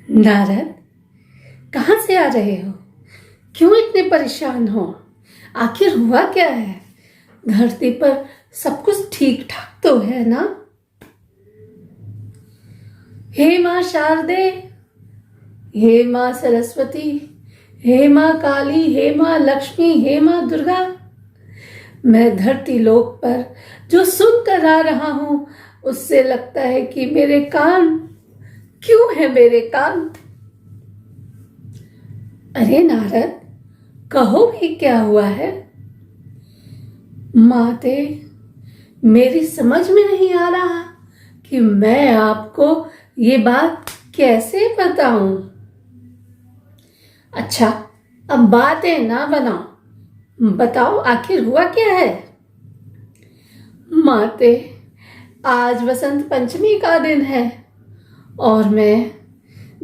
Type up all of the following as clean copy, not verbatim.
नारद, कहाँ से आ रहे हो? क्यों इतने परेशान हो? आखिर हुआ क्या है? धरती पर सब कुछ ठीक ठाक तो है ना? हे माँ शारदे, हे माँ सरस्वती, हे माँ काली, हे माँ लक्ष्मी, हे माँ दुर्गा, मैं धरती लोक पर जो सुनकर आ रहा हूं उससे लगता है कि मेरे कान क्यों है मेरे कान। अरे नारद, कहो भी क्या हुआ है? माते, मेरी समझ में नहीं आ रहा कि मैं आपको ये बात कैसे बताऊं। अच्छा, अब बातें ना बनाओ, बताओ आखिर हुआ क्या है? माते, आज वसंत पंचमी का दिन है और मैं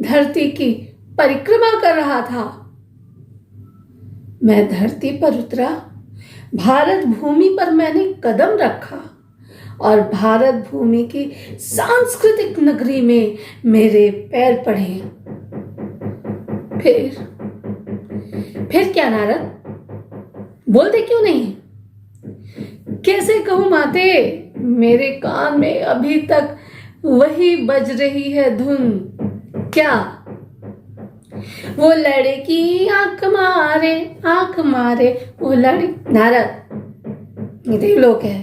धरती की परिक्रमा कर रहा था। मैं धरती पर उतरा, भारत भूमि पर मैंने कदम रखा और भारत भूमि की सांस्कृतिक नगरी में मेरे पैर पड़े। फिर क्या नारद, बोलते क्यों नहीं? कैसे कहूं माते, मेरे कान में अभी तक वही बज रही है धुन। क्या? वो लड़की आंख मारे वो लड़की। नारद, ये देवलोक है,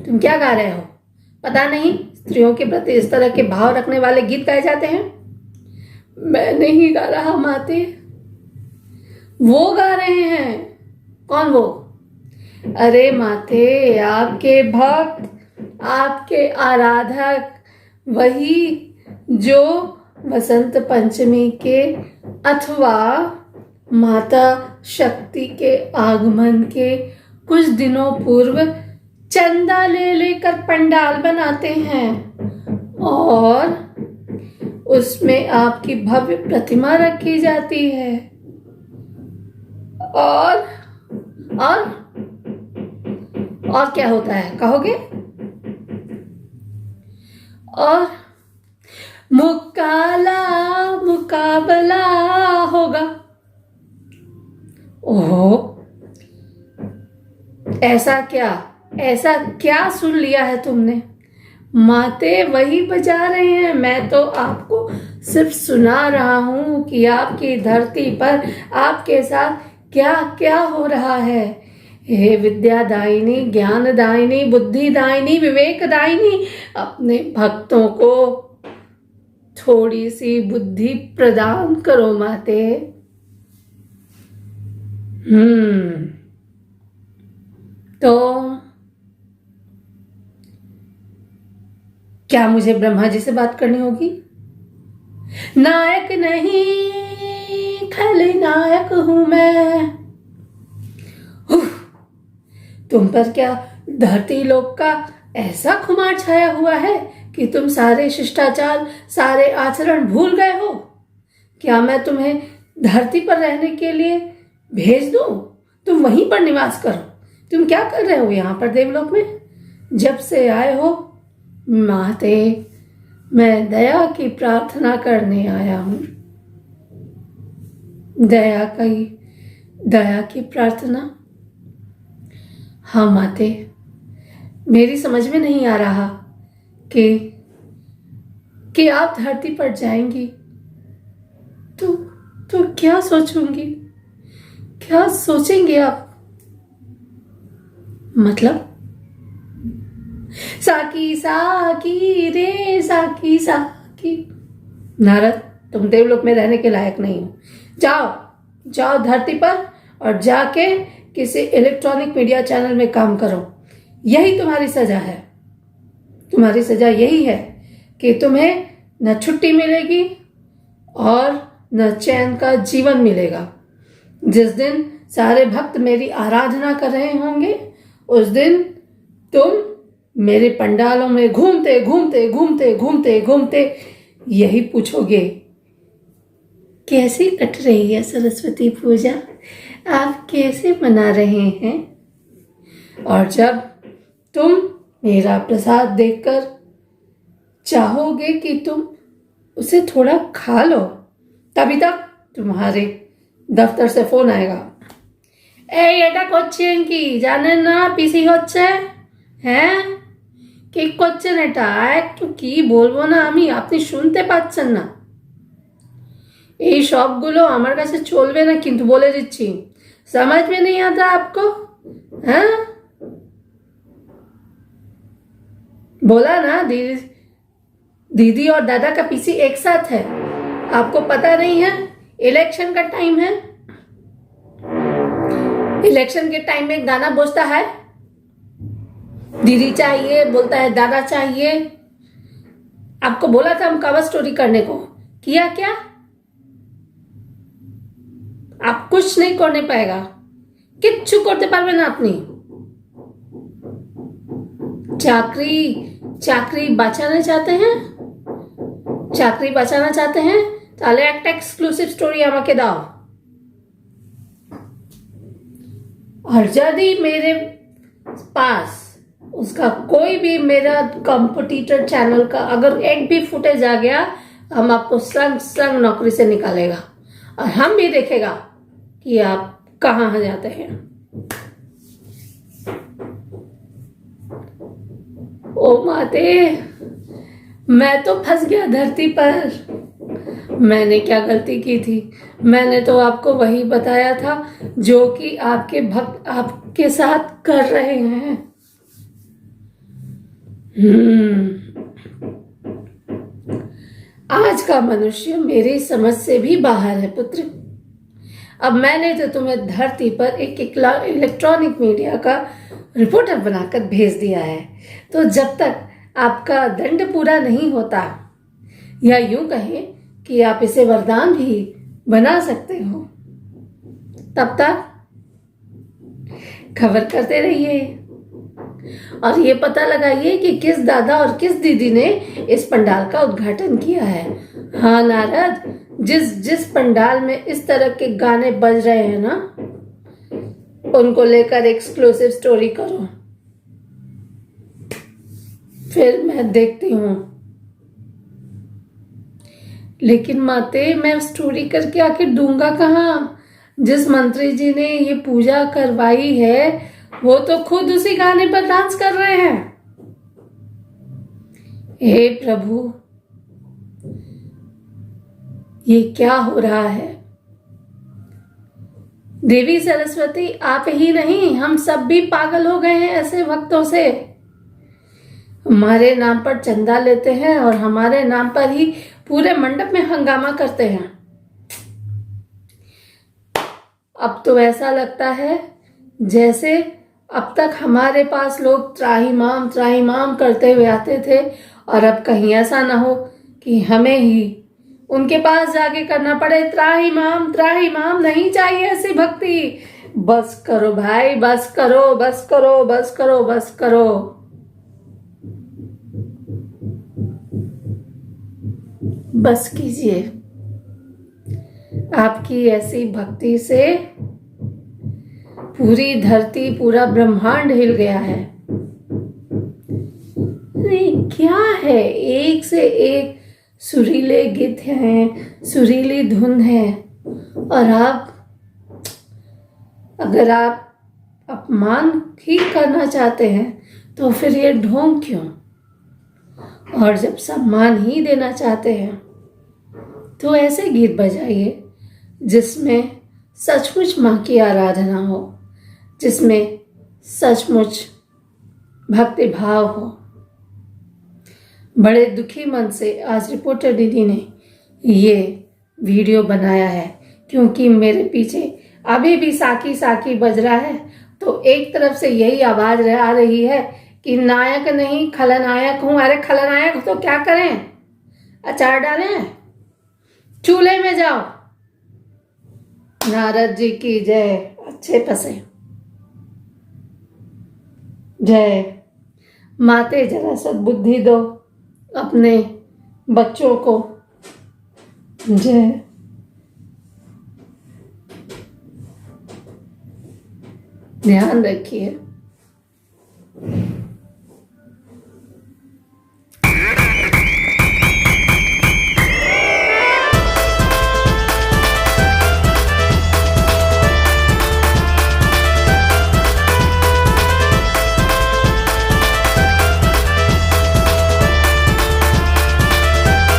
तुम क्या गा रहे हो? पता नहीं स्त्रियों के प्रति इस तरह के भाव रखने वाले गीत गाए जाते हैं। मैं नहीं गा रहा माते, वो गा रहे हैं। कौन वो? अरे माते, आपके भक्त, आपके आराधक, वही जो वसंत पंचमी के अथवा माता शक्ति के आगमन के कुछ दिनों पूर्व चंदा ले लेकर पंडाल बनाते हैं और उसमें आपकी भव्य प्रतिमा रखी जाती है और क्या होता है कहोगे? और मुकाबला होगा। ओहो, ऐसा क्या सुन लिया है तुमने? माते वही बजा रहे हैं, मैं तो आपको सिर्फ सुना रहा हूं कि आपकी धरती पर आपके साथ क्या क्या हो रहा है। हे विद्यादायिनी, ज्ञानदायिनी, बुद्धिदायिनी, विवेकदायिनी, अपने भक्तों को थोड़ी सी बुद्धि प्रदान करो माते। तो क्या मुझे ब्रह्मा जी से बात करनी होगी? नायक नहीं, खलनायक हूं मैं। तुम पर क्या धरती लोक का ऐसा खुमार छाया हुआ है कि तुम सारे शिष्टाचार, सारे आचरण भूल गए हो? क्या मैं तुम्हें धरती पर रहने के लिए भेज दूं? तुम वहीं पर निवास करो। तुम क्या कर रहे हो यहाँ पर देवलोक में? जब से आए हो माते, मैं दया की प्रार्थना करने आया हूं। दया की प्रार्थना? हाँ माते, मेरी समझ में नहीं आ रहा कि आप धरती पर जाएंगी तो क्या सोचूंगी, क्या सोचेंगे आप? मतलब? साकी साकी रे साकी साकी। नारद, तुम देवलोक में रहने के लायक नहीं हो। जाओ धरती पर और जाके किसी इलेक्ट्रॉनिक मीडिया चैनल में काम करो। यही तुम्हारी सजा है। तुम्हारी सजा यही है कि तुम्हें न छुट्टी मिलेगी और न चैन का जीवन मिलेगा। जिस दिन सारे भक्त मेरी आराधना कर रहे होंगे उस दिन तुम मेरे पंडालों में घूमते यही पूछोगे, कैसी कट रही है सरस्वती पूजा? आप कैसे मना रहे हैं? और जब तुम मेरा प्रसाद देखकर चाहोगे कि तुम उसे थोड़ा खा लो, तभी तक तुम्हारे दफ्तर से फोन आएगा, এই এটা করছেন কি জানেন না পিসি হচ্ছে, হ্যাঁ কি করছেন এটা, একটু কি বলবো না আমি, আপনি শুনতে পাচ্ছেন না। এই সবগুলো আমার কাছে চলবে না কিন্তু, বলে দিচ্ছি। समझ में नहीं आता आपको? हाँ, बोला ना दीदी और दादा का पीसी एक साथ है, आपको पता नहीं है? इलेक्शन का टाइम है, इलेक्शन के टाइम में गाना बजता है, दीदी चाहिए बोलता है, दादा चाहिए। आपको बोला था हम कवर स्टोरी करने को, किया क्या? आप कुछ नहीं करने पाएगा, किच्छु करते पारबे ना अपनी। चाकरी बचाना चाहते हैं, चाकरी बचाना चाहते हैं, ताहले एक एक्सक्लूसिव स्टोरी आमाके दाओ। और यदि मेरे पास उसका कोई भी मेरा कंपटीटर चैनल का अगर एक भी फुटेज आ गया, हम आपको संग नौकरी से निकालेगा और हम भी देखेगा कि आप कहाँ जाते हैं। ओ माते, मैं तो फंस गया धरती पर। मैंने क्या गलती की थी? मैंने तो आपको वही बताया था जो कि आपके भक्त आपके साथ कर रहे हैं। आज का मनुष्य मेरी समझ से भी बाहर है पुत्र। अब मैंने तो तुम्हें धरती पर एक इलेक्ट्रॉनिक मीडिया का रिपोर्टर बनाकर भेज दिया है, तो जब तक आपका दंड पूरा नहीं होता, या यूं कहें कि आप इसे वरदान भी बना सकते हो, तब तक खबर करते रहिए और ये पता लगाइए कि किस दादा और किस दीदी ने इस पंडाल का उद्घाटन किया है। हाँ नारद, जिस पंडाल में इस तरह के गाने बज रहे हैं ना, उनको लेकर एक्सक्लूसिव स्टोरी करो, फिर मैं देखती हूं। लेकिन माते, मैं स्टोरी करके आके दूंगा कहाँ? जिस मंत्री जी ने ये पूजा करवाई है वो तो खुद उसी गाने पर डांस कर रहे हैं। हे प्रभु, ये क्या हो रहा है? देवी सरस्वती, आप ही नहीं, हम सब भी पागल हो गए हैं ऐसे भक्तों से। हमारे नाम पर चंदा लेते हैं और हमारे नाम पर ही पूरे मंडप में हंगामा करते हैं। अब तो ऐसा लगता है जैसे अब तक हमारे पास लोग त्राहिमाम करते हुए आते थे, और अब कहीं ऐसा ना हो कि हमें ही उनके पास जाके करना पड़े त्राहिमाम। नहीं चाहिए ऐसी भक्ति। बस करो भाई, बस करो, बस करो, बस करो, बस करो। बस कीजिए। आपकी ऐसी भक्ति से पूरी धरती, पूरा ब्रह्मांड हिल गया है। अरे क्या है, एक से एक सुरीले गीत हैं, सुरीली धुन है, और अगर आप अपमान ही करना चाहते हैं तो फिर ये ढोंग क्यों? और जब सम्मान ही देना चाहते हैं तो ऐसे गीत बजाइए जिसमें सचमुच माँ की आराधना हो, जिसमें सचमुच भक्ति भाव हो। बड़े दुखी मन से आज रिपोर्टर दीदी ने ये वीडियो बनाया है, क्योंकि मेरे पीछे अभी भी साकी साकी बज रहा है, तो एक तरफ से यही आवाज आ रही है कि नायक नहीं खलनायक हूं। अरे खलनायक हो तो क्या करें? अचार डालें, चूल्हे में जाओ। नारद जी की जय। अच्छे फंसे। जय माते, जरा सद्बुद्धि दो अपने बच्चों को। जय। ध्यान रखिए।